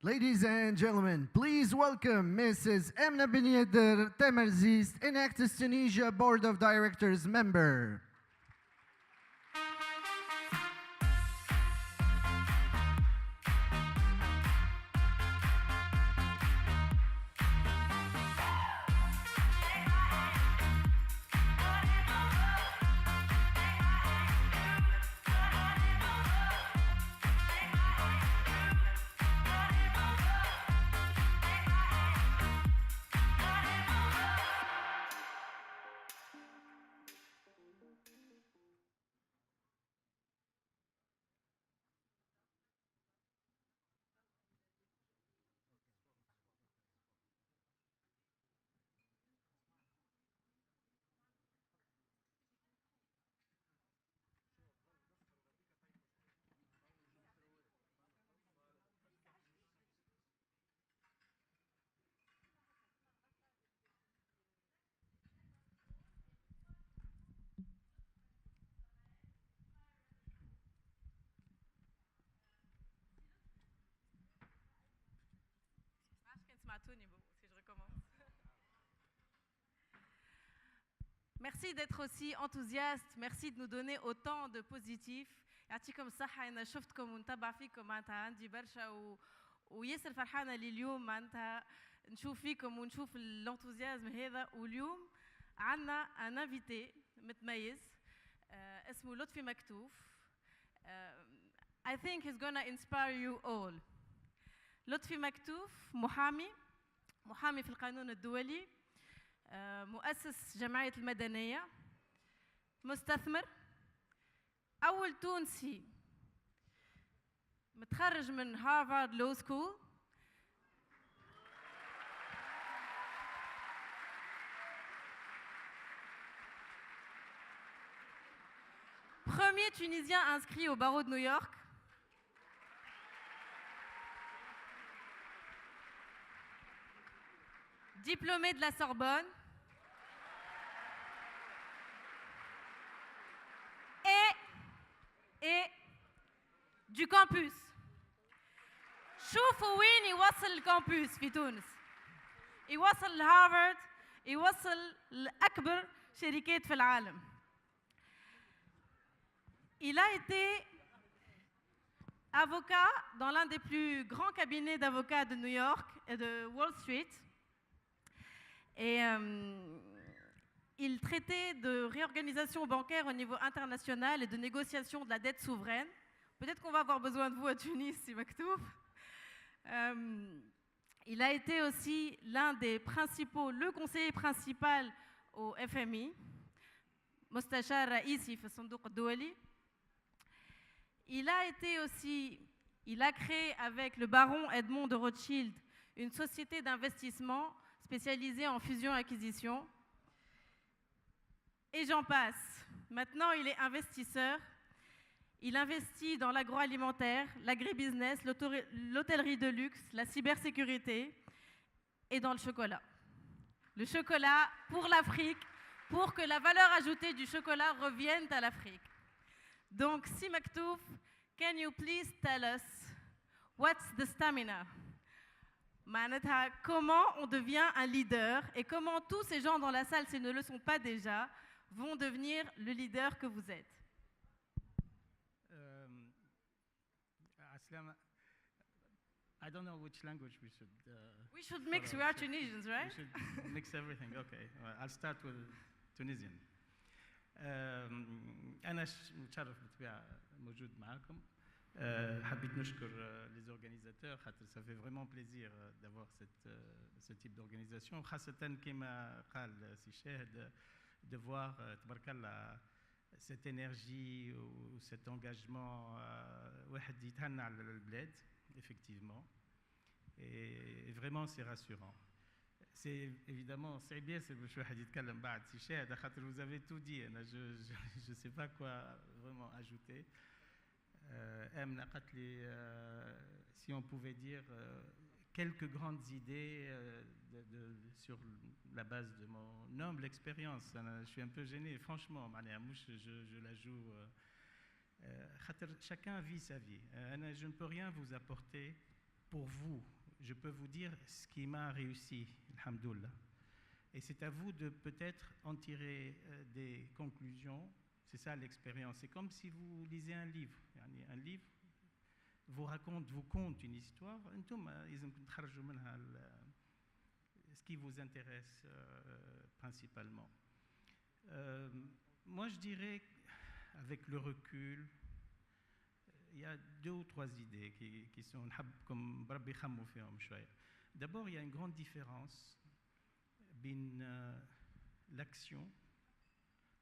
Ladies and gentlemen, please welcome Mrs. Emna Benyeder Temerziz, Enactus Tunisia Board of Directors member. Merci d'être aussi enthousiaste, merci de nous donner autant de positifs. يعطيكم الصحة أنا شفتكم ونتابع فيكم معناتها عندي برشا وياسر فرحانة اللي اليوم معناتها نشوف فيكم ونشوف الانثوزيازم هذا واليوم عندنا ان انفيتي متميز اسمه لطفي مكتوف. I think he's gonna inspire you all. لطفي مكتوف محامي في القانون الدولي، مؤسس جمعية المدنية، مستثمر، أول تونسي متخرج من هارفارد لو سكول، premier Tunisien inscrit au barreau de New York, diplômé de la Sorbonne et du campus. شوفوا وين يوصل الكامبوس في تونس. يوصل لهارفارد، يوصل لأكبر شركات في العالم. Il a été avocat dans l'un des plus grands cabinets d'avocats de New York et de Wall Street. Et il traitait de réorganisation bancaire au niveau international et de négociation de la dette souveraine. Peut-être qu'on va avoir besoin de vous à Tunis, si Maktouf. Il a été aussi l'un des principaux, le conseiller principal au FMI, Mostachar Raisi في الصندوق الدولي. Il a créé avec le baron Edmond de Rothschild une société d'investissement spécialisée en fusion-acquisition. Et j'en passe. Maintenant, il est investisseur. Il investit dans l'agroalimentaire, l'agribusiness, l'hôtellerie de luxe, la cybersécurité et dans le chocolat. Le chocolat pour l'Afrique, pour que la valeur ajoutée du chocolat revienne à l'Afrique. Donc, Si Maktouf, can you please tell us what's the stamina? Comment on devient un leader et comment tous ces gens dans la salle, s'ils ne le sont pas déjà, vont devenir le leader que vous êtes. Aslam, I don't know which language we should. We should mix. We are Tunisians, right? We should mix everything. Okay, well, I'll start with Tunisian. أنا متشرف بالطبيعة موجود معاكم. حبيت نشكر les organisateurs خاطر ça fait vraiment plaisir d'avoir ce type d'organisation خاصة كما قال سي شاهد de voir تبارك الله cette énergie ou cet engagement واحد يتهنى على البلاد effectivement et vraiment c'est rassurant. C'est évidemment c'est bien c'est باش واحد يتكلم بعد سي شاهد خاطر vous avez tout dit. Je sais pas quoi vraiment ajouter. Si on pouvait dire quelques grandes idées sur la base de mon humble expérience. Je suis un peu gêné, franchement, je la joue. Chacun vit sa vie. Je ne peux rien vous apporter pour vous, je peux vous dire ce qui m'a réussi, alhamdoulilah. Et c'est à vous de peut-être en tirer des conclusions. C'est ça l'expérience. C'est comme si vous lisez un livre. Un livre vous conte une histoire. Ce qui vous intéresse principalement. Moi, je dirais, avec le recul, il y a 2 ou 3 idées qui sont comme d'abord, il y a une grande différence entre l'action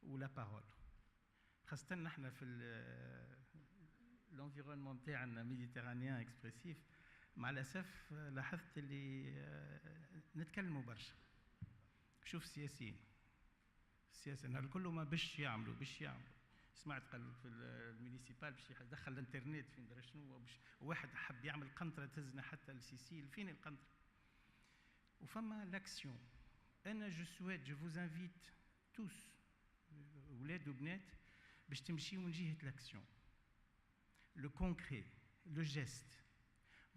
ou la parole. خاصة نحن في l'environnement méditerranéen expressif, مع الأسف لاحظت اللي نتكلموا برشا. شوف السياسيين نهار كله ما باش يعملوا سمعت قال في المينيسيبال باش يدخل الانترنت في ندري شنو واحد حب يعمل قنطره تهزنا حتى لسيسيل فين القنطره وفما لاكسيون. انا جو فوز انفيت توس ولاد وبنات باش تمشيو من جهه لاكسيون لو كونكري لو جيست.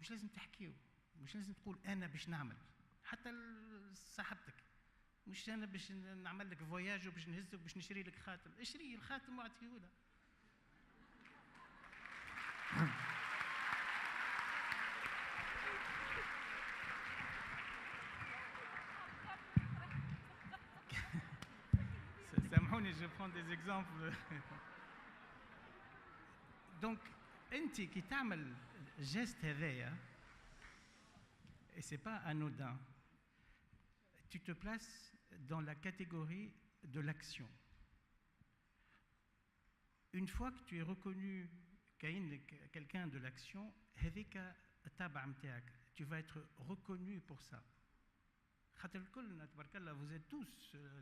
مش لازم تحكيو، مش لازم تقول انا باش نعمل حتى صاحبتك، مش انا باش نعمل لك فواياج وباش نهزك باش نشري لك خاتم، اشري الخاتم واعطيه له. سامحوني je prends des exemples. Donc انت كي تعمل جيست هذايا et c'est pas anodin, tu te places dans la catégorie de l'action. Une fois que tu es reconnu quelqu'un de l'action, tu vas être reconnu pour ça. Vous êtes tous,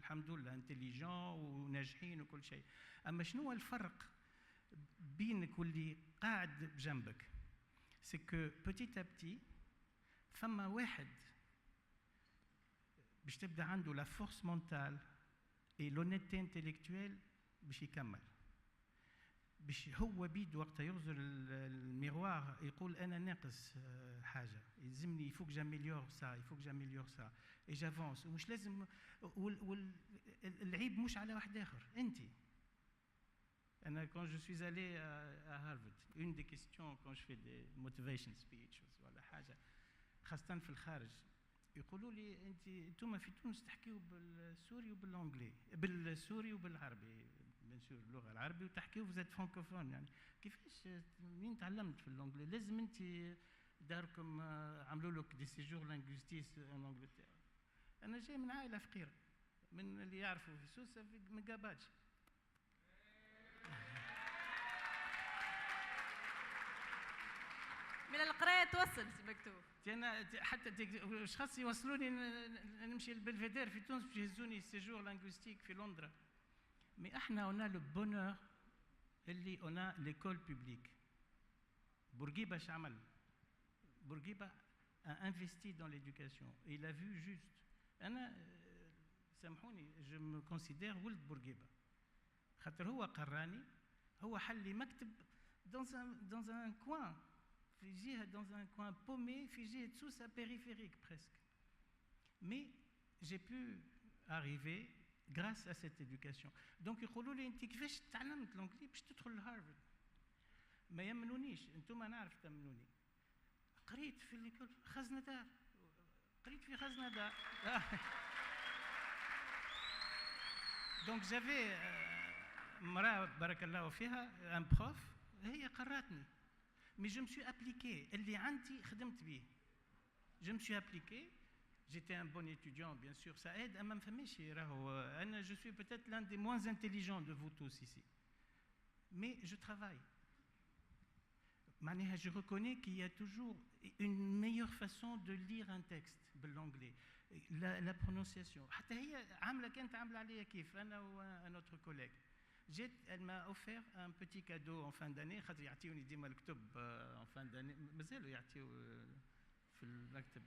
alhamdoulilah, intelligents ou ناجحين وكل شيء. أما شنو هو الفرق بينك واللي قاعد بجنبك؟ C'est que petit à petit, فما واحد باش تبدا عنده لا فورس مونتال اي لونيتي انتيليكتويل باش يكمل، باش هو بيد وقتها يغزر الميروار يقول انا ناقص حاجه يلزمني يفوك جاميليور سا يفوك جاميليور سا اي جافونس. ومش لازم العيب مش على واحد اخر انت. انا quand je suis allé à Harvard, une des questions quand je fais des motivation speeches ولا حاجه خاصه في الخارج يقولوا لي انتم في تونس تحكيوا بالسوري وبالانجلي، بالسوري وبالعربي، بيان سور اللغه العربيه وتحكيوا فوزات فرانكوفون. يعني كيفاش منين تعلمت في الانجلي؟ لازم انت داركم عملوا لك دي سيجور لانغويستيس ان انجلترا. انا جاي من عائله فقيره، من اللي يعرفوا في سوسه من قاباج. من القرايه توصل سي مكتوب. انا حتى اشخاص يوصلوني نمشي للبلفيدير في تونس باش يهزوني سيجور لانغويستيك في لندن. مي احنا اون لو بونور اللي اون ليكول بوبليك. بورقيبه اش عمل؟ بورقيبه انفستي دون ليدوكاسيون اي لا فيو جوست. انا سامحوني جو مو كونسيدير ولد بورقيبه خاطر هو قراني، هو حل لي مكتب dans un coin في جهه dans un coin paumé في جهه سوسه périphérique presque. Mais j'ai pu arriver grâce à cette éducation. Donc يقولوا لي انت كيفاش تعلمت الانجليزي باش تدخل لهارفارد؟ ما يمنونيش، انتم نعرف تمنوني. قريت في ليكول خزنه دار، قريت في خزنه دار. دونك جافي مراه بارك الله فيها ان بروف هي قراتني. Mais je me suis appliqué. اللي عندي خدمت به. Je me suis appliqué. J'étais un bon étudiant, bien sûr, ça aide. أما ما فهمش راهو أنا je suis peut-être l'un des moins intelligents de vous tous ici. Mais je travaille. معناها je reconnais qu'il y a toujours une meilleure façon de lire un texte بالanglais. La prononciation. حتى هي عاملة كانت عاملة عليا كيف أنا و un autre collègue. Elle m'a offert un petit cadeau en fin d'année. خاطر يعطيوني ديما الكتب en fin d'année. مازالوا يعطيو في المكتب.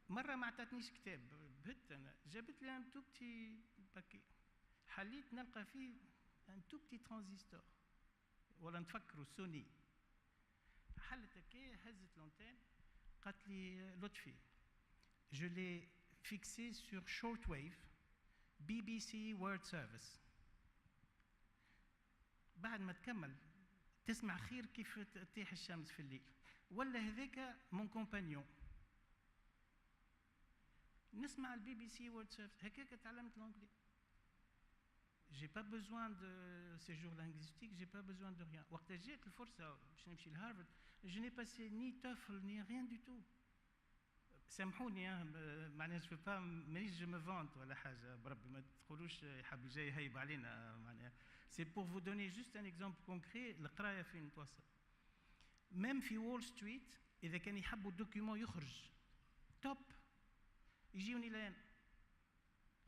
مرة ما عطاتنيش كتاب، بهت أنا جابت لي un tout petit باكي. حليت نلقى فيه un tout petit transistor. ولا نتفكروا سوني. دخلت هكا هزت لونتين قالت لي لطفي je l'ai fixé sur shortwave BBC World Service بعد ما تكمل تسمع خير كيف تطيح الشمس في الليل ولا هذاك مون كومبانيون نسمع البي بي سي وورد سيرفيس هكاك تعلمت l'anglais. J'ai pas besoin de séjour linguistique, j'ai pas besoin de rien. وقت جات الفرصة باش نمشي لهارفارد je n'ai passé ni TOEFL ni rien du tout. سامحوني معناها جو با مانيش جو مي فونت ولا حاجة بربي ما تقولوش يحب جاي يهيب علينا معناها. C'est pour vous donner juste un exemple concret القراية فين توصل. Même في وول ستريت إذا كان يحبوا دوكيومون يخرج توب يجيوني لين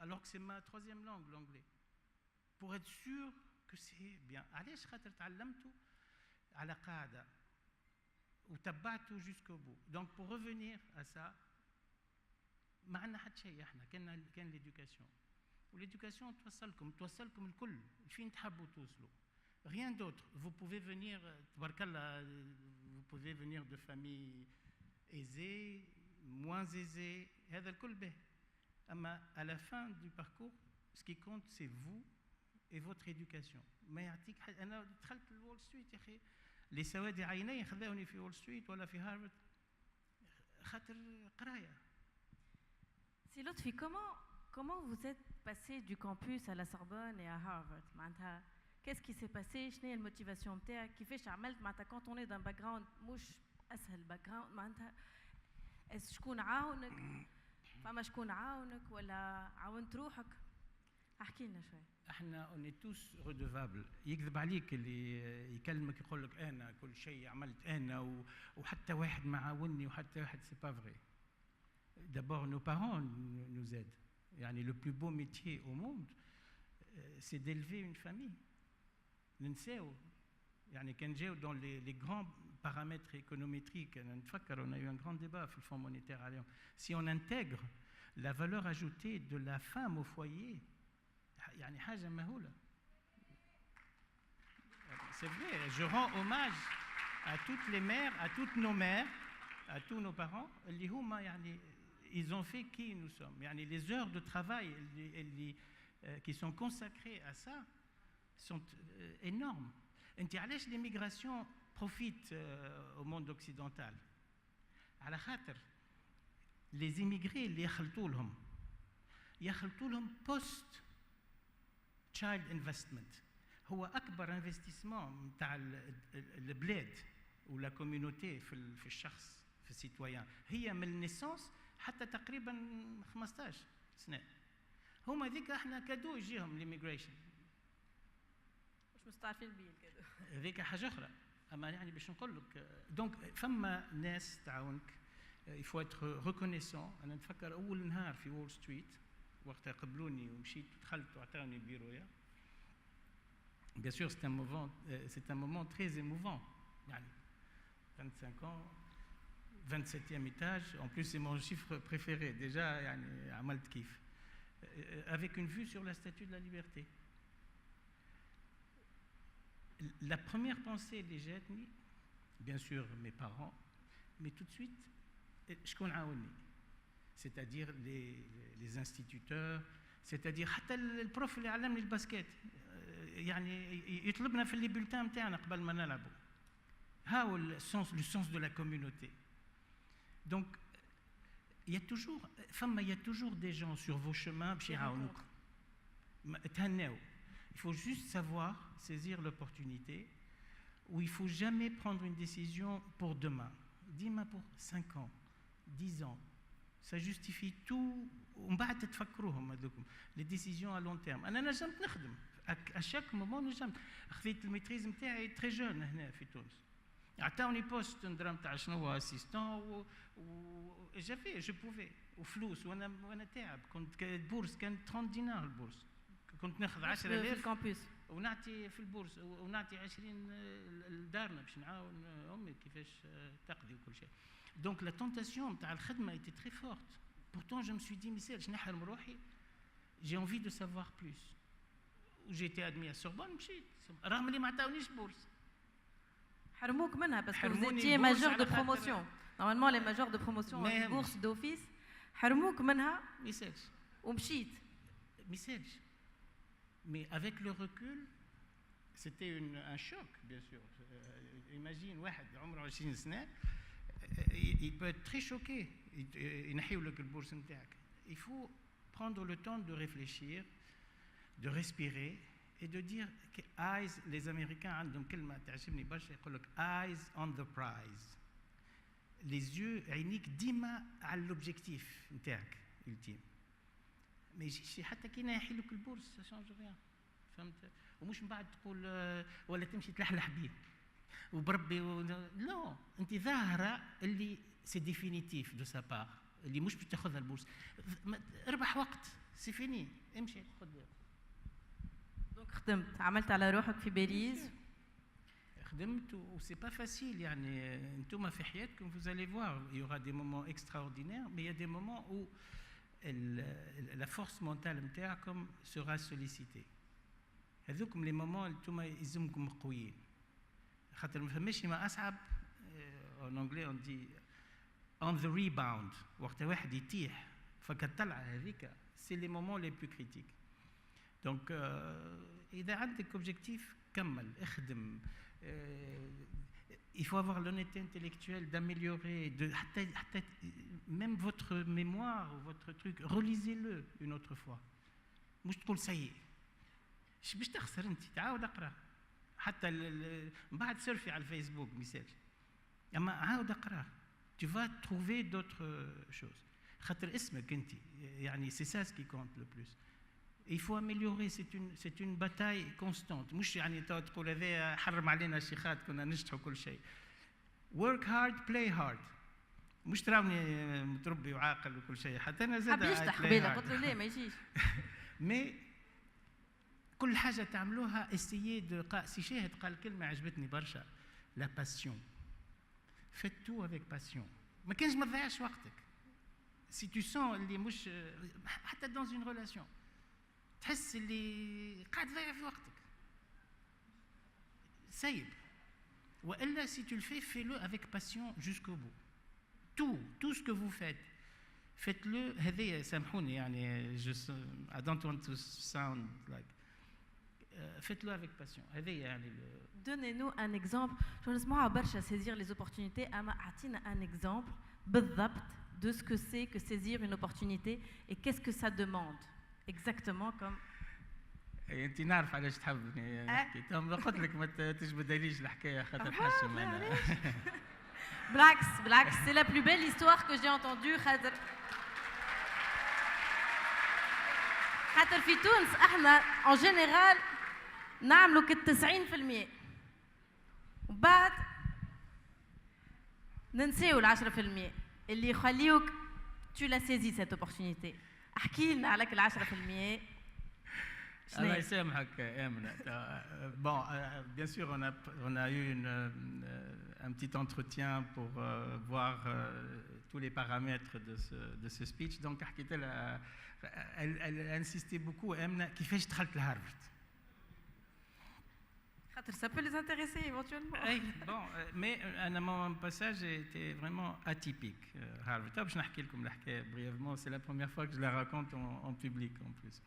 alors que c'est ma troisième langue l'anglais pour être sûr que c'est bien علاش خاطر تعلمته على قاعدة وتبعته jusqu'au bout donc pour revenir à ça ما عندنا حتى شيء احنا كان l'éducation والéducation توصلكم الكل فين تحبوا توصلوا rien d'autre vous pouvez venir تبارك الله vous pouvez venir de familles aisées moins aisées هذا الكل به أما à la fin du parcours ce qui compte c'est vous et votre éducation ما يعطيك حاجة أنا دخلت الوول ستريت يا أخي لسواد عيني خذوني في وول ستريت ولا في هارفارد خاطر قراية. Si Lotfi, comment vous êtes passé du campus à la Sorbonne et à Harvard معناتها qu'est-ce qui s'est passé شنو هي الموتيفاسيون نتاعك كيفاش عملت معناتها quand on est d'un background مش أسهل background معناتها شكون عاونك فما شكون عاونك ولا عاونت روحك احكي لنا شوي. احنا اون توس ريدوفابل يكذب عليك اللي يكلمك يقول لك انا كل شيء عملت انا وحتى واحد ما عاوني وحتى واحد سي با فري. D'abord nos parents nous aident. يعني le plus beau métier au monde c'est d'élever une famille. ننساو يعني كان جاو dans les grands paramètres économétriques نتفكر on a eu un grand débat في الفond monétaire à Lyon. Si on intègre la valeur ajoutée de la femme au foyer يعني حاجة مهولة. C'est vrai, je rends hommage à toutes les mères, à toutes nos mères, à tous nos parents اللي هما يعني ils ont fait qui nous sommes. يعني les heures de travail qui sont consacrées à ça sont énormes. انت علاش l'immigration profite au monde occidental على خاطر les immigrés اللي يخلطوا لهم post child investment هو أكبر انفستيسمون نتاع البلاد ولا كوميونيتي في الشخص في السيتويان هي من النيسانس حتى تقريبا 15 سنة هما ذيك احنا كادو يجيهم ليميغريشن مش مستعرفين بيه الكادو ذيك حاجة أخرى أما يعني باش نقول لك دونك فما ناس تعاونك il faut être reconnaissant. أنا نتفكر أول نهار في وول ستريت وقت قبلوني ومشيت ودخلت وعطاوني بيرويا. Bien sûr, c'est un moment très émouvant. يعني 25 ans, 27e étage. En plus, c'est mon chiffre préféré. Déjà, يعني عملت كيف. Avec une vue sur la statue de la liberté. La première pensée اللي جاتني, bien sûr, mes parents, mais tout de suite, شكون عاوني. C'est-à-dire les instituteurs, c'est-à-dire حتى البروف اللي علمني الباسكيت يعني يطلبنا في لي بولتان نتاعنا قبل ما نلعبوا. هاو le sens de la communauté. Donc il y a toujours des gens sur vos chemins باش يعاونوك. تهناو. Il faut juste savoir saisir l'opportunité où il faut jamais prendre une décision pour demain. ديما pour 5 ans, 10 ans. Ça justifie tout. ومن بعد تتفكروهم هذوكم les décisions à long terme. أنا نجمت نخدم à chaque moment نجمت. خذيت الميتريز نتاعي très jeune هنا في تونس. عطاوني بوست ندرم تاع شنو هو اسيستون جافي جو بوفي وفلوس وانا تاعب كنت البورس كانت 30 دينار البورس كنت ناخذ 10000 في الكامبوس ونعطي في البورس ونعطي 20 لدارنا باش نعاون امي كيفاش تقضي وكل شيء. دونك لا تونتاسيون تاع الخدمه ايتي تري فورت. Pourtant je me suis dit ميسالش نحرم روحي. J'ai envie de savoir plus. J'ai été admis à Sorbonne مشيت رغم اللي ما عطاونيش بورس. حرموك منها parce que vous حرموني étiez البورصة majeur de على خاطر- promotion. Normalement les majors de promotion ما ont une يهمش. bourse d'office. حرموك منها ما يسالش ومشيت. ما يسالش. Mais avec le recul, c'était un choc, bien sûr. Imagine واحد عمره 20 سنة, il peut être très choqué. ينحيوا لك البورصة نتاعك. Il faut prendre le temps de réfléchir, de respirer et de dire que eyes, les Américains عندهم كلمة تعجبني برشا يقول لك eyes on the prize. Les yeux عينيك ديما على l'objectif نتاعك ultime. ما يجيش حتى كي ينحي لك البورصة ça change rien. فهمت؟ ومش من بعد تقول ولا تمشي تلحلح بيه وبربي لا انت ظاهره اللي سي ديفينيتيف دو سا بار اللي مش باش تاخذها البورصه اربح وقت سي فيني امشي خذ. دونك خدمت عملت على روحك في باريس. خدمت و سي با فاسيل يعني انتم في حياتكم vous allez voir il y aura des moments extraordinaires mais il y a des moments où la force mentale نتاعكم sera sollicitée. هذوكم لي مومون انتم يلزمكم قويين خاطر ما فماش ما اصعب en anglais on dit on the rebound وقت واحد يطيح فكتطلع هذيك سي لي مومون لي بلو كريتيك. دونك اذا عندك اوبجيكتيف كمل اخدم. Il faut avoir l'honnêteté intellectuelle d'améliorer, حتى même votre mémoire ou votre truc, relisez-le une autre fois. مش تقول سيء. ايش باش تخسر انت؟ تعاود اقرا. حتى من بعد سيرفي على الفيسبوك مثال. اما عاود اقرا. Tu vas trouver d'autres choses. خاطر اسمك انت يعني c'est ça ce qui compte le plus. Il faut améliorer, c'est une bataille constante. مش يعني تقول هذا حرم علينا الشيخات كنا نجتحوا كل شيء. Work hard, play hard. مش تراوني متربي وعاقل وكل شيء حتى انا زاد حب يشطح قبيله قلت له ليه ما يجيش. مي كل حاجه تعملوها essayez de سي شاهد قال كلمه عجبتني برشا la passion. Faites tout avec passion. ما كانش ما تضيعش وقتك. Si tu sens اللي مش حتى dans une relation تحس اللي قاعد تضيع في وقتك سيب والا si tu le fais fais-le avec passion jusqu'au bout. tout ce que vous faites-le. هذه سامحوني يعني I don't want to sound like faites-le avec passion. هذه يعني Donnez-nous un exemple. Je نسمعوا برشا saisir les opportunités. أما أعطينا un exemple بالضبط de ce que c'est que saisir une opportunité et qu'est-ce que ça demande exactement comme. انت نعرف علاش تحبني نحكي. قلت لك ما تجبدليش الحكايه خاطر حشم انا. بالعكس c'est la plus belle histoire que j'ai entendue. خاطر في تونس احنا en général نعملوا ك 90% وبعد ننساو ال 10% اللي يخليوك tu l'as saisi cette opportunité. احكي لنا عليك ال 10%. الله يسامحك آمنة. Bon, bien sûr, on a eu un petit entretien pour voir tous les paramètres de ce speech. Donc, elle insistait beaucoup. آمنة كيفاش دخلت لهارفارد؟ Ça peut les intéresser éventuellement. Bon, mais mon passage était vraiment atypique. Harvard, باش نحكي لكم الحكاية brièvement. C'est la première fois que je la raconte en public en plus.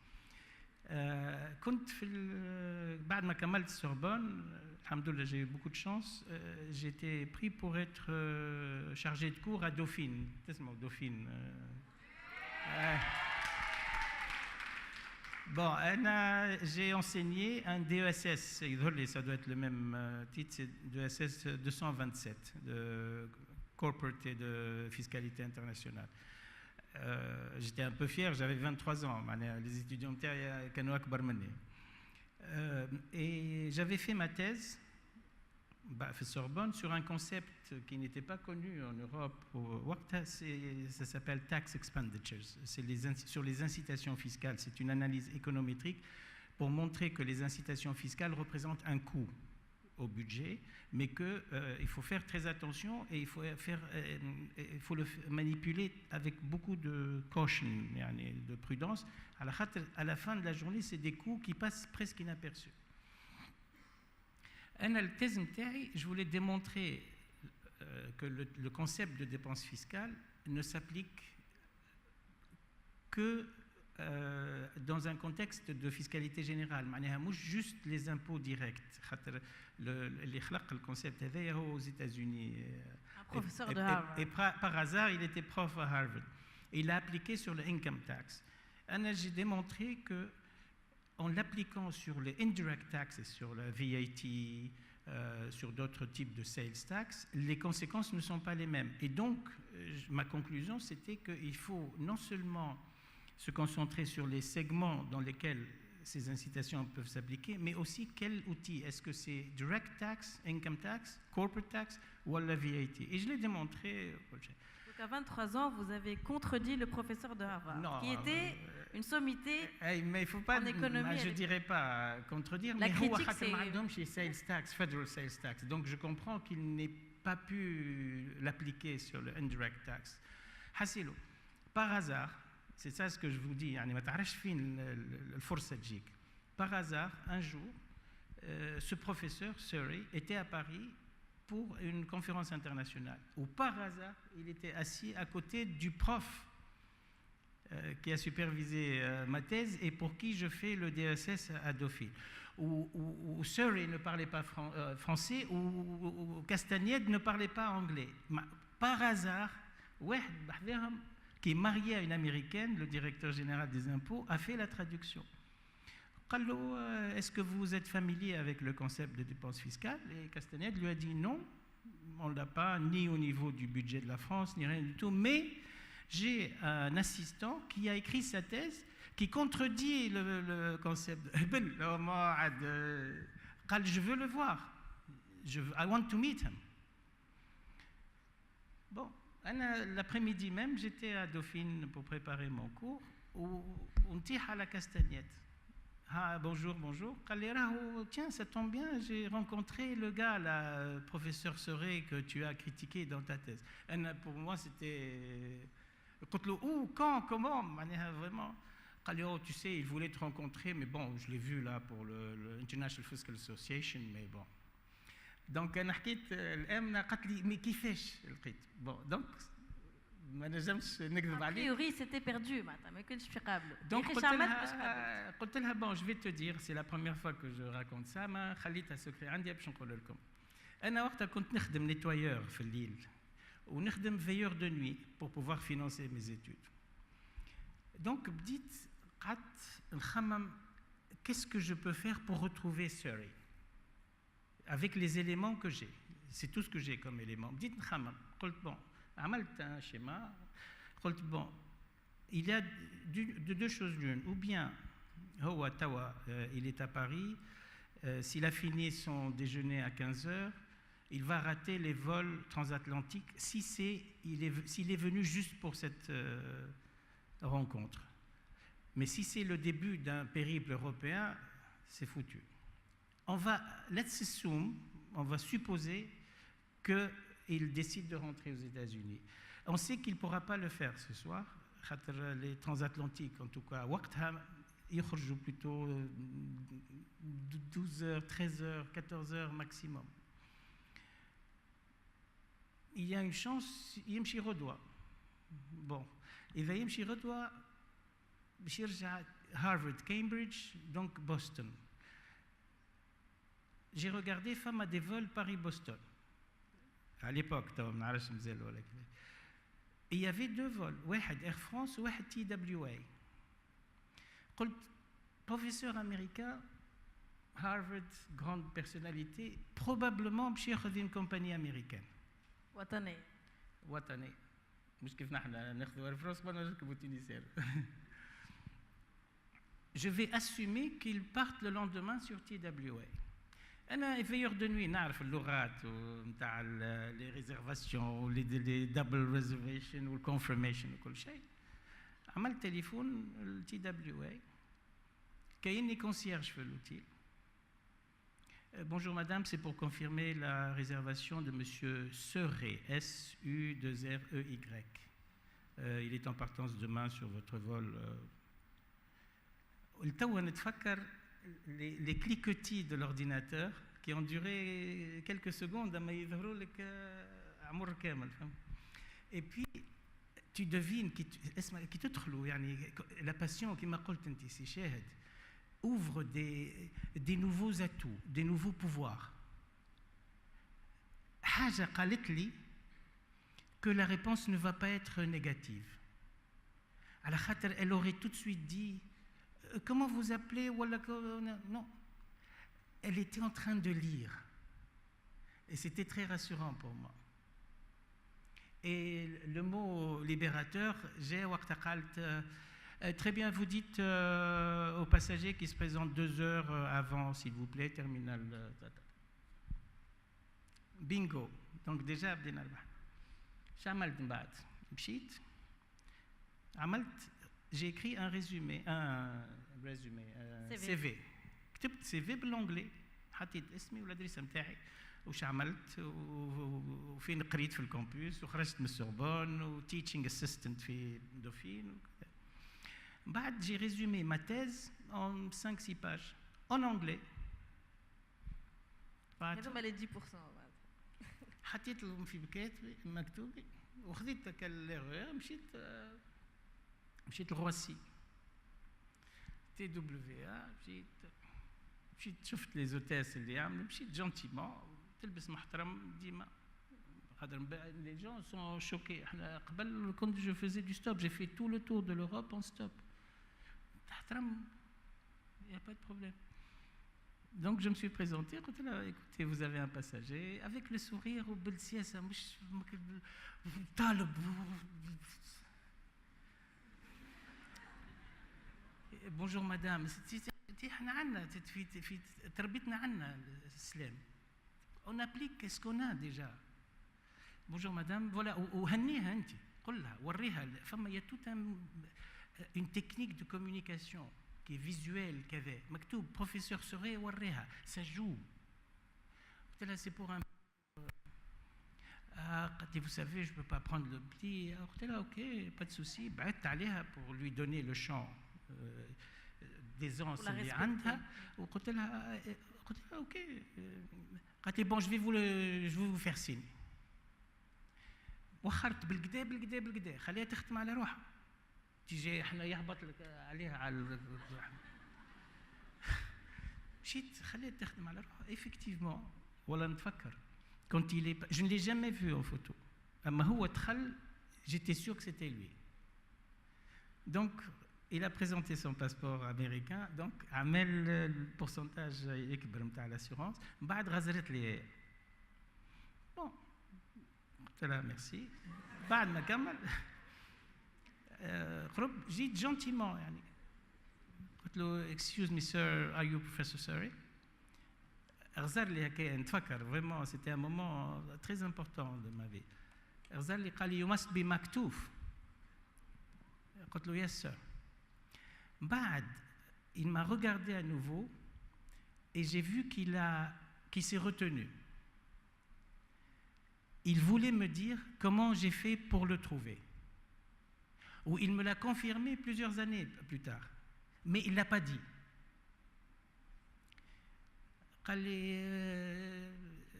كنت في بعد ما كملت السوربون الحمد لله j'ai eu beaucoup de chance. J'ai été pris pour être chargé de cours à Dauphine. تسمعوا Dauphine. Bon, j'ai enseigné un DESS, ça doit être le même titre, c'est DESS 227, de Corporate et de Fiscalité Internationale. J'étais un peu fier, j'avais 23 ans, les étudiants étaient كانوا أكبر مني. Et j'avais fait ma thèse à Sorbonne sur un concept qui n'était pas connu en Europe. Ça s'appelle tax expenditures. C'est sur les incitations fiscales. C'est une analyse économétrique pour montrer que les incitations fiscales représentent un coût au budget, mais qu'il faut faire très attention et il faut le manipuler avec beaucoup de caution, de prudence. À la fin de la journée, c'est des coûts qui passent presque inaperçus. أنا الثيز نتاعي je voulais démontrer que le concept de dépense fiscale ne s'applique que dans un contexte de fiscalité générale. معناها مش juste les impôts directs. خاطر اللي خلق الكونسيبت هذايا هو aux États-Unis. Un professeur de Harvard. Et par hasard, il était prof à Harvard. Il l'a appliqué sur le income tax. J'ai démontré que en l'appliquant sur les indirect taxes, sur la VAT, sur d'autres types de sales tax, les conséquences ne sont pas les mêmes. Et donc, ma conclusion, c'était qu'il faut non seulement se concentrer sur les segments dans lesquels ces incitations peuvent s'appliquer, mais aussi quel outil. Est-ce que c'est direct tax, income tax, corporate tax ou la VAT? Et je l'ai démontré. Donc à 23 ans, vous avez contredit le professeur de Harvard, Non, qui était une sommité mais il ne faut pas, en économie. je ne dirais pas contredire, La mais critique, c'est... chez sales tax, federal sales tax. Donc je comprends qu'il n'ait pas pu l'appliquer sur le indirect tax. Hassilo, par hasard, c'est ça ce que je vous dis, par hasard, un jour, ce professeur, Surrey, était à Paris pour une conférence internationale, où par hasard, il était assis à côté du prof qui a supervisé ma thèse et pour qui je fais le DSS à Dauphine, où Surrey ne parlait pas français, où Castagnède ne parlait pas anglais. Par hasard, qui est marié à une américaine, le directeur général des impôts, a fait la traduction. Est-ce que vous êtes familier avec le concept de dépense fiscale? Et Castagnède lui a dit non, on ne l'a pas ni au niveau du budget de la France, ni rien du tout, mais j'ai un assistant qui a écrit sa thèse qui contredit le concept. Je veux le voir. I want to meet him. Bon. L'après-midi même, j'étais à Dauphine pour préparer mon cours, où on tire à la Castagnette. Ah, bonjour, bonjour. Tiens, ça tombe bien, j'ai rencontré le gars, le professeur Surrey, que tu as critiqué dans ta thèse. Pour moi, c'était... Quand, comment? Vraiment. Tu sais, il voulait te rencontrer, mais bon, je l'ai vu là pour le International Fiscal Association, mais bon. Donc انا حكيت الامنه قالت لي مي كيفاش لقيت بون دونك ما نجمش نكذب عليك. A priori c'était perdu معناتها ما كنتش في قابله. Donc قلت لها bon je vais te dire c'est la première fois que je raconte ça ما خليتها سكري عندي باش نقول لكم. انا وقتها كنت نخدم نيتوايور في الليل ونخدم veilleur de nuit pour pouvoir financer mes études. Donc بديت قعدت نخمم qu'est-ce que je peux faire pour retrouver Surrey avec les éléments que j'ai. C'est tout ce que j'ai comme éléments. Dites Khamam, bon, عملت un schéma, bon, il y a deux choses l'une, ou bien Howa Tawa, il est à Paris, s'il a fini son déjeuner à 15h, il va rater les vols transatlantiques s'il est venu juste pour cette rencontre. Mais si c'est le début d'un périple européen, c'est foutu. On va supposer qu'il décide de rentrer aux États-Unis. On sait qu'il ne pourra pas le faire ce soir. Les transatlantiques, en tout cas, ils sortent plutôt 12h, 13h, 14h maximum. Il y a une chance, يمشي غدوة. Bon, إذا يمشي غدوة باش يرجع Harvard, Cambridge, donc Boston. J'ai regardé femme à des vols Paris-Boston. À l'époque, il y avait deux vols, واحد Air France ou واحد TWA. قلت professeur américain, Harvard, grande personnalité, probablement باش ياخذ une compagnie américaine. وطني. مش كيف نحن ناخذوا Air France ما نركبوا تونسير. Je vais assumer qu'ils partent le lendemain sur TWA. أنا veilleur de nuit نعرف اللغات ونتاع les réservations les double reservation والconfirmation وكل شيء. عملت تليفون التي دبليو اي كايني concierge في l'outil. Bonjour madame, c'est pour confirmer la réservation de monsieur Surrey, S-U-2-R-E-Y. Il est en partance demain sur votre vol. التو نتفكر les cliquetis de l'ordinateur qui ont duré quelques secondes أما يظهروا لك عمر كامل. Et puis tu devines qui تدخلوا يعني la passion كما قلت أنت سي شاهد ouvre des nouveaux atouts, des nouveaux pouvoirs. حاجة قالت لي que la réponse ne va pas être négative. À la khater, elle aurait tout de suite dit comment vous appelez? Non. Elle était en train de lire. Et c'était très rassurant pour moi. Et le mot libérateur, j'ai très bien, vous dites aux passagers qui se présentent 2 heures avant, s'il vous plaît, terminal. Bingo. Donc déjà, بدينا نربح. شو عملت من بعد؟ مشيت عملت j'ai écrit un CV. كتبت CV بالانجلي حطيت اسمي والادريسه نتاعي وش عملت وفين قريت في الكامبوس وخرجت من السوربون وتيتشنج اسيستنت في دوفين وكذا. بعد j'ai résumé ma thèse en 5-6 pages en anglais. هذوما les 10%. حطيت لهم في بكاتبي مكتوبي وخذيت كاليغور مشيت لروسي TWA مشيت شفت لي زوتيس اللي يعملوا مشيت جونتيمون تلبس محترم ديما خاطر لي جون سون شوكي احنا قبل كنت جو فيزي دو ستوب جي في تو لو تور دو لوروب اون ستوب تحترم يا با دو بروبليم. Donc je me suis présenté, écoutez, vous avez un passager, avec le sourire au بالسياسة مش طالب. Bonjour madame, احنا عندنا في تربيتنا عندنا السلام. On applique ce qu'on a déjà. Bonjour madame, voilà, وهنيها انت قل لها وريها فما y a tout une technique de communication qui est visuelle كذا مكتوب professeur Seré وريها ça joue. قلت لها c'est pour un قالت لي vous savez je peux pas prendre le petit. قلت لها ok pas de souci بعدت عليها pour lui donner le champ d'aisance اللي عندها وقلت لها ok قالت لي bon je vais vous faire signe. وخرت بالكدا خليها تختم على روحها تيجي احنا يهبط لك عليها على مشيت خليها تخدم على روحها effectivement ولا نتفكر quand il est je ne l'ai jamais vu en photo اما هو دخل j'étais sûr que c'était lui. Donc il a présenté son passeport américain donc عمل البورسنتاج يكبر نتاع l'assurance بعد غزرت لي bon قلت لها ميرسي بعد ما كمل قرب جيت جونتيمون يعني قلت له excuse me sir are you professor Seré. غزر لي هكا نتفكر vraiment c'était un moment très important de ma vie. غزر لي قال لي you must be مكتوف. قلت له yes sir. بعد il m'a regardé à nouveau et j'ai vu qu'il s'est retenu. Il voulait me dire comment j'ai fait pour le trouver. Ou il me l'a confirmé plusieurs années plus tard. Mais il ne l'a pas dit.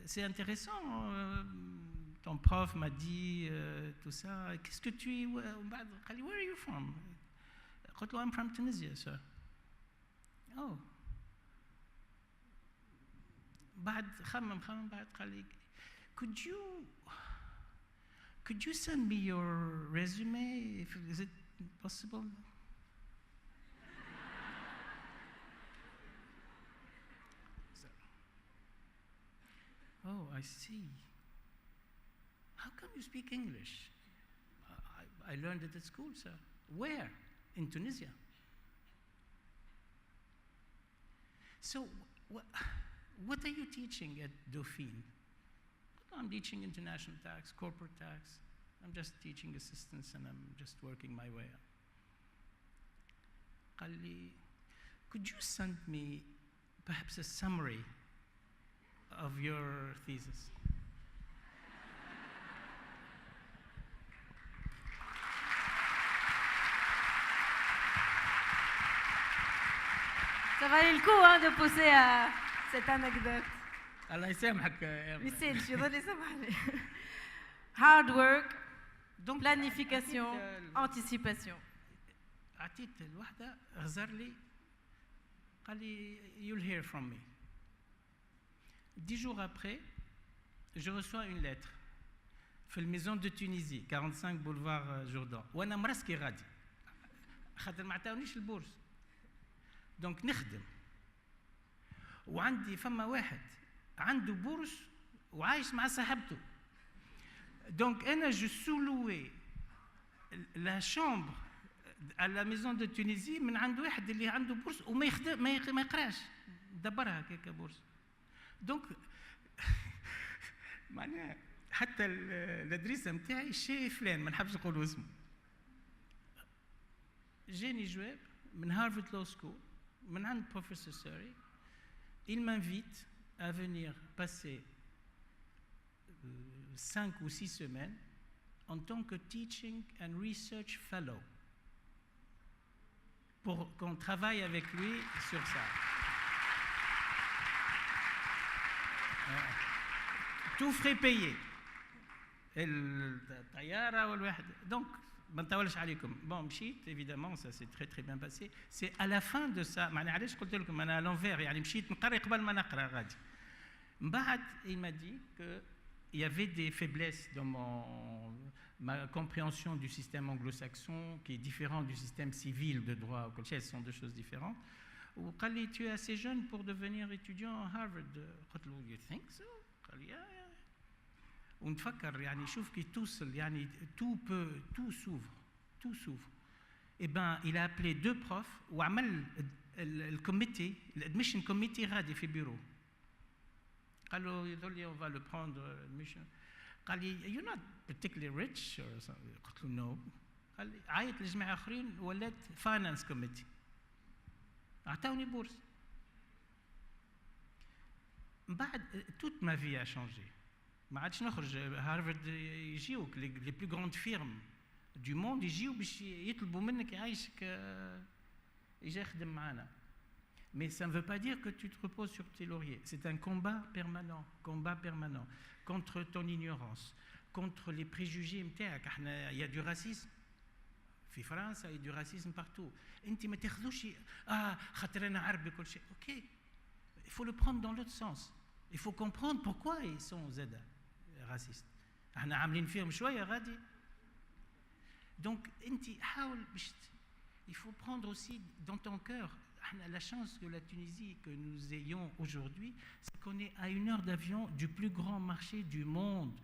C'est intéressant, ton prof m'a dit tout ça. Qu'est-ce que tu es? Where are you from? I'm from Tunisia, sir. Oh. بعد خمم بعد قال لي Could you send me your resume? Is it possible? Oh, I see. How come you speak English? I learned it at school, sir. Where? In Tunisia. So, what are you teaching at Dauphine? I'm teaching international tax, corporate tax. I'm just teaching assistance and I'm just working my way up. قال لي, could you send me perhaps a summary of your thesis? Ça valait le coup de pousser à cette anecdote. الله يسامحك يا ما يسالش يظل يسامحني. Hard work, دونك planification, anticipation. عطيت الوحده غزر لي قال لي you'll hear from me. 10 jours après, je reçois une lettre في الميزون دو تونيزي 45 بولفار جوردان وانا مرسكي غادي خاطر ما عطاونيش البورس دونك نخدم وعندي فما واحد عنده بورس وعايش مع صاحبته دونك انا جو سولوي لا شامبر à la maison de Tunisie من عند واحد اللي عنده بورس وما يخدم ما يقراش دبرها هكاك بورس دونك معناها حتى الادريسه نتاعي الشيء فلان ما نحبش نقول اسمه جاني جواب من هارفارد لو سكول من عند بروفيسور سوري il m'invite à venir passer 5 ou 6 semaines en tant que teaching and research fellow pour qu'on travaille avec lui sur ça. Tout frais payé. الطيارة والواحد. Donc, ما نطولش عليكم. Bon, مشيت, évidemment, ça s'est très très bien passé. C'est à la fin de ça, معناها علاش قلت لكم أنا à l'envers, يعني مشيت نقري قبل ما نقرا غادي. من بعد, il m'a dit que il y avait des faiblesses dans ma compréhension du système anglo-saxon qui est différent du système civil de droit, ce sont deux choses différentes. Ou قال لي tu es assez jeune pour devenir étudiant à Harvard. قلت له you think so? قال لي yeah. ونفكر يعني شوف كي توصل يعني tout s'ouvre. Et ben il a appelé 2 profs وعمل الكوميتي الادميشن كوميتي غادي في بيرو. قال له يقول لي on va le prendre admission. قال لي you're not particularly rich or something. قلت له no. قال لي عيط لجماعه اخرين ولات فاينانس كوميتي. عطاوني بورس. من بعد toute ma vie a changé. ما عادش نخرج هارفارد يجيوك لي بلو غروند فيرم دو موند يجيو باش يطلبوا منك يعيشك يجي يخدم معانا. Mais ça ne veut pas dire que tu te reposes sur tes lauriers. C'est un combat permanent contre ton ignorance, contre les préjugés نتاعك. احنا il y a du racisme. في فرنسا il y a du racisme partout. انت ما تاخذوش خاطر انا عربي كل شيء. OK. Il faut le prendre dans l'autre sens. Il faut comprendre pourquoi ils sont زادا racistes. احنا عاملين فيهم شويه غادي. Donc انت حاول باش il faut prendre aussi dans ton cœur. La chance que la Tunisie que nous ayons aujourd'hui, c'est qu'on est à 1 heure d'avion du plus grand marché du monde.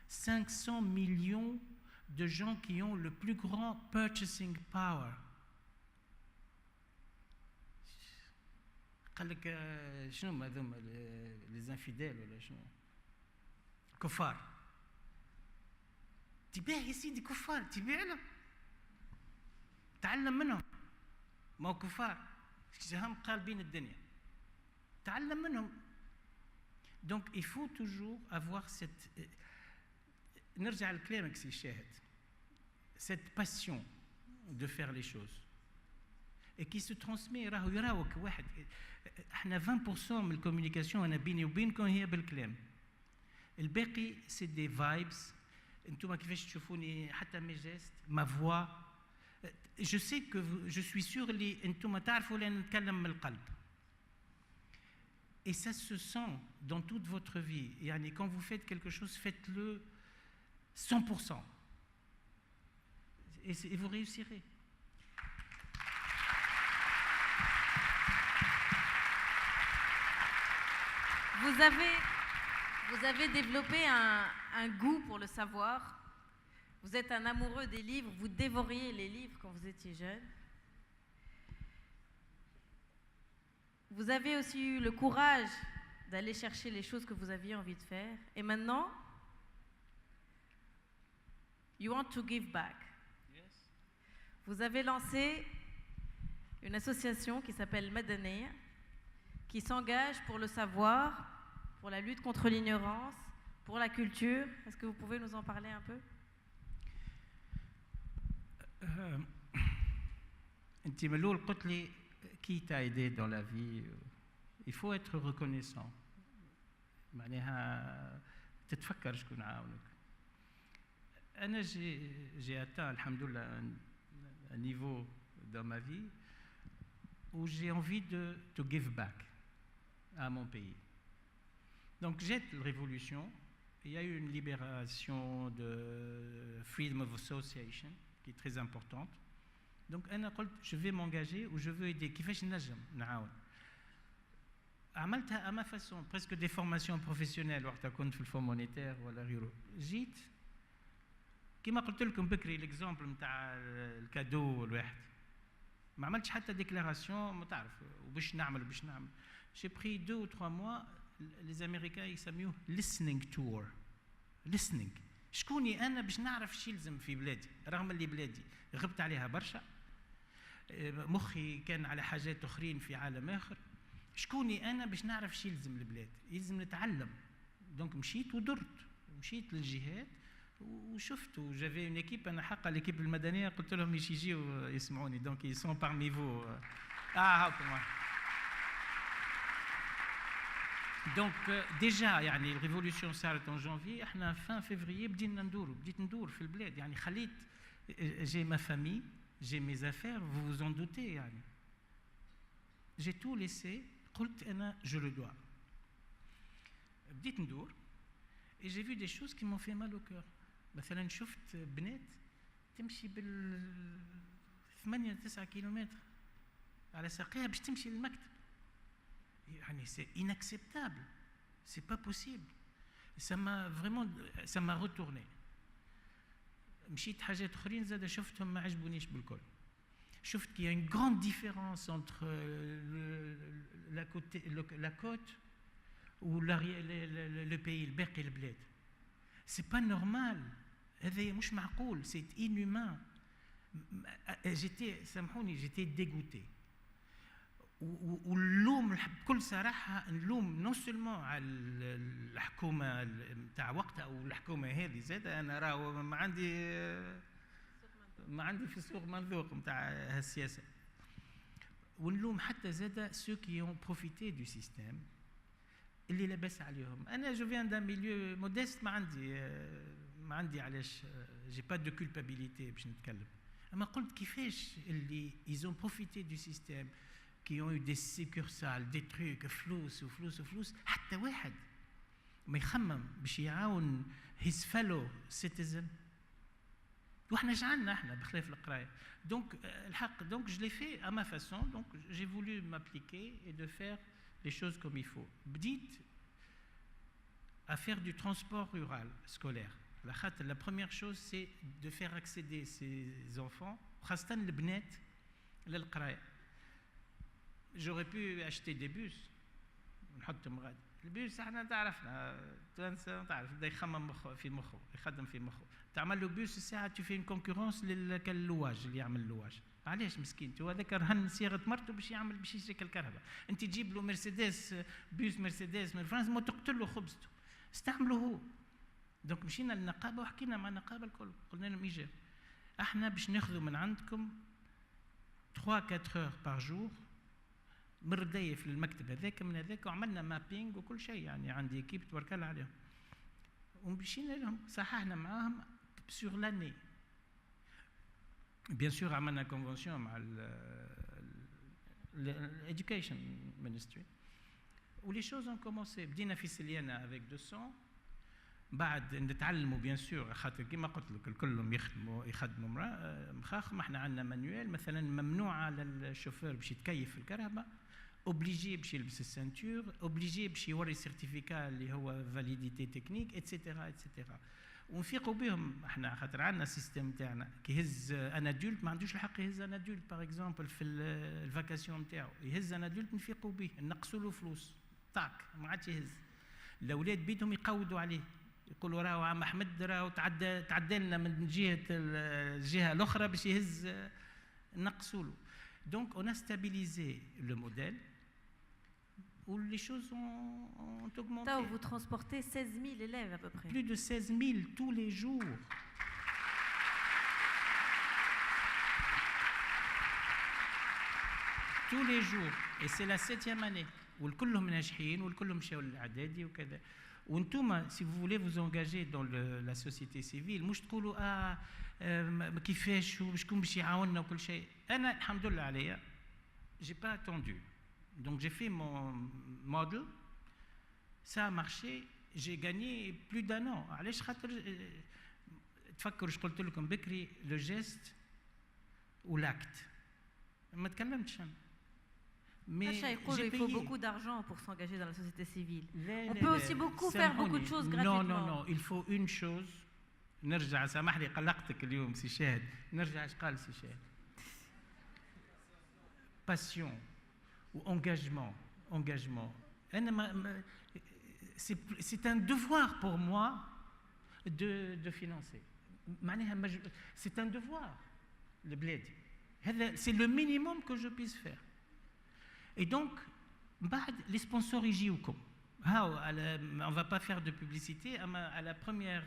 500 millions de gens qui ont le plus grand purchasing power. قال لك شنو هذوما les infidèles ولا شنو؟ كفار. تبيع يا سيدي كفار تبيع لهم. تعلم منهم. ما هو كفار. هم قالبين الدنيا تعلم منهم. Donc il faut toujours avoir cette نرجع لكلامك سي الشاهد cette passion de faire les choses et qui se transmet. راهو يراوك واحد احنا 20% من الكوميونيكاسيون انا بيني وبينكم هي بالكلام الباقي سي دي فايبس. انتم كيفاش تشوفوني حتى مي جيست ما فوا. Je sais que je suis sûr اللي انتم تعرفوا لأن نتكلم من القلب. Et ça se sent dans toute votre vie. يعني quand vous faites quelque chose, faites-le 100%. Et vous réussirez. Vous avez développé un goût pour le savoir. Vous êtes un amoureux des livres, vous dévoriez les livres quand vous étiez jeune. Vous avez aussi eu le courage d'aller chercher les choses que vous aviez envie de faire. Et maintenant, you want to give back. Yes. Vous avez lancé une association qui s'appelle Madania, qui s'engage pour le savoir, pour la lutte contre l'ignorance, pour la culture. Est-ce que vous pouvez nous en parler un peu? انت من الاول قلت لي qui t'a aidé dans la vie. Il faut être reconnaissant. معناها تتفكر شكون عاونك. أنا j'ai atteint alhamdoulilah un niveau dans ma vie où j'ai envie de give back à mon pays. Donc j'aide la révolution. Il y a eu une libération de freedom of association qui est très importante. Donc أنا قلت je vais m'engager ou je veux aider. كيفاش نجم نعاون؟ عملتها à ma façon, presque des formations professionnelles وقتها كنت في الفون مونيتير ولا غيره. جيت كما قلت لكم بكري الاكزامبل نتاع الكادو الواحد. ما عملتش حتى ديكلاراسيون ما تعرف وباش نعمل. J'ai pris 2 ou 3 mois. Les Américains يسميوه listening tour. listening. شكوني أنا باش نعرف شي يلزم في بلادي رغم اللي بلادي غبت عليها برشا. مخي كان على حاجات أخرين في عالم آخر. شكوني أنا باش نعرف شي يلزم البلاد. يلزم نتعلم. دونك مشيت ودرت. مشيت للجهات وشفت وجافي اون ايكيب. انا حقا ليكيب المدنيه قلت لهم باش يجيو يسمعوني. دونك ils sont parmi vous. هاكم. دونك ديجا يعني الريفولوسيون صارت en janvier. احنا fin février بديت ندور في البلاد. يعني خليت j'ai ma famille, j'ai mes affaires, vous vous en doutez يعني. J'ai tout laissé. قلت انا je le dois. بديت ندور et j'ai vu des choses qui m'ont fait mal au cœur. مثلا شفت بنات تمشي بال 8-9 كيلومتر على ساقيها باش تمشي للمكتب. يعني c'est inacceptable, c'est pas possible. Ça m'a retourné. مشيت حاجات اخرين زاد شفتهم ما عجبونيش بالكل. شفت qu'il y a une grande différence entre la côte ou le pays الباقي البلاد. C'est pas normal. هذا مش معقول. C'est inhumain. J'étais dégoûté. واللوم بكل صراحة نلوم نو سولمون على الحكومة نتاع وقتها أو الحكومة هذه زاد. أنا راهو ما عندي في السوق منذوق نتاع هالسياسة. ونلوم حتى زاد ceux qui ont profité du système اللي لاباس عليهم. أنا جو فيان دان ميليو موديست. ما عندي علاش جي با دو كولبابيليتي باش نتكلم. أما قلت كيفاش اللي ils ont profité du système qui ont eu des succursales, des trucs, فلوس حتى واحد ما يخمم باش يعاون his fellow citizen. وإحنا جعلنا إحنا بخلاف القراية. Donc الحق donc je l'ai fait à ma façon. Donc j'ai voulu m'appliquer et de faire les choses comme il faut. بديت à faire du transport rural scolaire. La première chose c'est de faire accéder ces enfants خاصة البنات للقراية. J'aurais pu acheter des bus نحطهم غادي. البيس احنا تعرفنا تونسا تعرف بدا يخمم في مخه يخدم في مخه. تعمل له بيس الساعه تشوفي كونكورونس لللواج اللي يعمل اللواج. علاش مسكين تو هذاك رهن صيغه مرته باش يشري الكهرباء. انت تجيب له مرسيدس بيس مرسيدس من فرنسا ما تقتل له خبزته. استعمله هو. دونك مشينا للنقابه وحكينا مع النقابه الكل قلنا لهم ايجاب احنا باش ناخذوا من عندكم 3-4 heures par jour مرديه في المكتب هذاك من هذاك. وعملنا مابينغ وكل شيء. يعني عندي ايكيب تبارك الله عليهم. ومشينا لهم صححنا معاهم سور لاني. بيان سور عملنا كونفنسيون مع الاديوكيشن مينستري ولي شوز اون كومونسي. بدينا في سليانه افيك 200. بعد نتعلموا بيان سور خاطر كيما قلت لك الكلهم يخدموا مخاخ. ما احنا عندنا مانيوال مثلا ممنوع على الشوفير باش يتكيف في الكهرباء. اوبليجي باش يلبس السانتور. اوبليجي باش يوري سيرتيفيكا اللي هو فاليديتي تكنيك اتسيتيرا اتسيتيرا. ونفيقوا بهم احنا خاطر عندنا السيستم تاعنا كي يهز ان ادولت ما عندوش الحق يهز ان ادولت باغ اكزومبل في الفاكاسيون نتاعو. يهز ان ادولت نفيقوا به نقصوا له فلوس طاك ما عادش يهز. الاولاد بيتهم يقودوا عليه يقولوا راهو عم احمد راهو تعدى لنا من الجهه الاخرى باش يهز نقصوا له. دونك اون ستابيليزي لو موديل où les choses ont augmenté. Là où vous transportez 16 000 élèves à peu près. Plus de 16 000 tous les jours. Tous les jours. Et c'est la 7e année والكلهم ناجحين والكلهم مشاو للاعدادي وكذا. وانتم si vous voulez vous engager dans la société civile مش تقولوا كيفاش وشكون باش يعاوننا وكل شيء. انا الحمد لله عليا j'ai pas attendu, donc j'ai fait mon model, ça a marché, j'ai gagné plus d'un an. علاش خاطر تفكروا ايش قلت لكم بكري لو جيست والاكت ما تكلمتش انا. Sacha يقولوا il faut beaucoup d'argent pour s'engager dans la société civile. On لا peut aussi beaucoup faire beaucoup de choses non gratuitement. non non il faut une chose. نرجع سامح لي قلقتك اليوم سي شاهد. نرجع ايش قال سي شاهد. passion ou engagement. C'est un devoir pour moi de financer. C'est un devoir, le bled. C'est le minimum que je puisse faire. Et donc, les sponsors يجيوكم. On ne va pas faire de publicité. À la première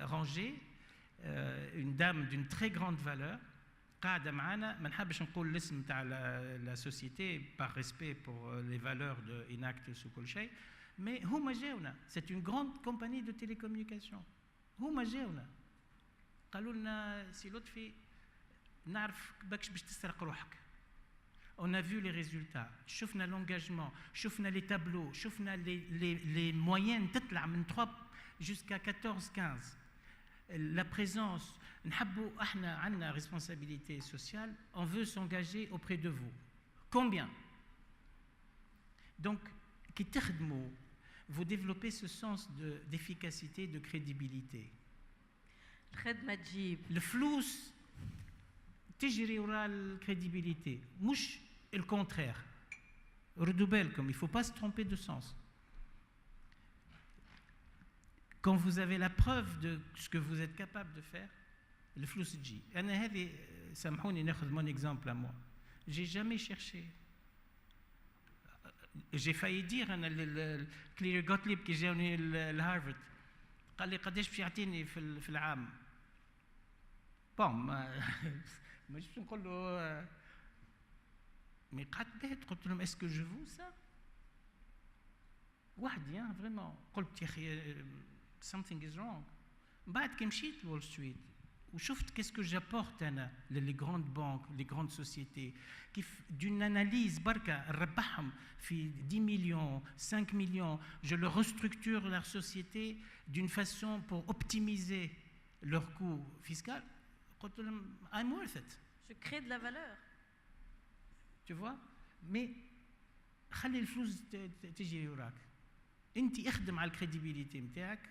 rangée, une dame d'une très grande valeur, قاعدة معنا. ما نحبش نقول الاسم تاع la société par respect pour les valeurs de Inactus وكل شيء. Mais هما جاونا. C'est une grande compagnie de télécommunications. هما جاونا. قالوا لنا سي لطفي نعرف باكش باش تسرق روحك. On a vu les résultats, شفنا l'engagement, شفنا les tableaux, شفنا les moyennes تطلع من 3 jusqu'à 14-15. La présence, نحبوا احنا عندنا responsabilité sociale, on veut s'engager auprès de vous. Combien? Donc, كي تخدموا, vous développez ce sens d'efficacité, de crédibilité. الخدمة تجيب. الفلوس تجري وراء الكريديبيليتي مش الكونترير. ردوا بالكم, il ne faut pas se tromper de sens. Quand vous avez la preuve de ce que vous êtes capable de faire, الفلوس تجي. أنا هذه سامحوني ناخذ mon exemple à moi. J'ai jamais cherché. J'ai failli dire أنا لكلير غوتليب كي جاوني لهارفارد قال لي قداش باش يعطيني في العام. بون مش نقول له مي قعدت بهت قلت لهم اسكو جو فو سا وحدي فريمون قلت يا اخي something is wrong. بعد كي مشيت لول ستريت وشفت كيسكو جابورت انا للي جراند بانك لي جراند سوسيتي كيف دون اناليز بركه نربحهم في 10 millions 5 millions je leur restructure leur société d'une façon pour optimiser leur coût fiscal. قلت لهم I'm worth it. Je crée de la valeur. Tu vois? Mais خلي الفلوس تجي وراك. انت اخدم على الكريديبيليتي نتاعك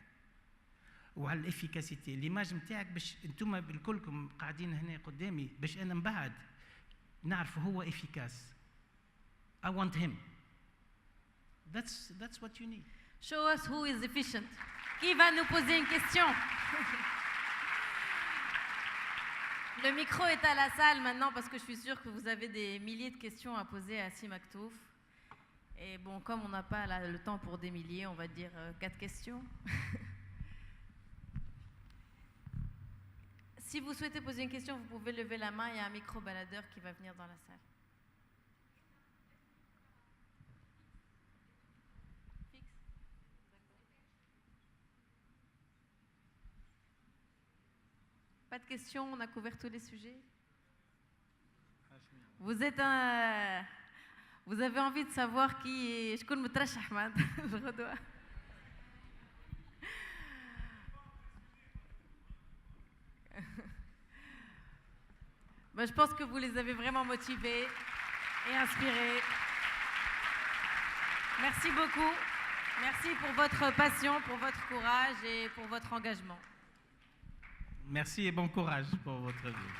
وعلى الافيكاسيتي. ليماج نتاعك باش انتم بالكلكم قاعدين هنا قدامي باش انا من بعد نعرف هو افيكاس. I want him. That's what you need. Show us who is efficient. Qui va nous poser une question? Le micro est à la salle maintenant parce que je suis sûre que vous avez des milliers de questions à poser à Sim Maktouf. Et bon, comme on n'a pas le temps pour des milliers, on va dire 4 questions. Si vous souhaitez poser une question, vous pouvez lever la main. Il y a un micro-baladeur qui va venir dans la salle. Pas de questions, on a couvert tous les sujets. Vous êtes un... Vous avez envie de savoir qui est... Je connais Moutrash Ahmad, je redois. Ben, je pense que vous les avez vraiment motivés et inspirés. Merci beaucoup. Merci pour votre passion, pour votre courage et pour votre engagement. Merci et bon courage pour votre vie.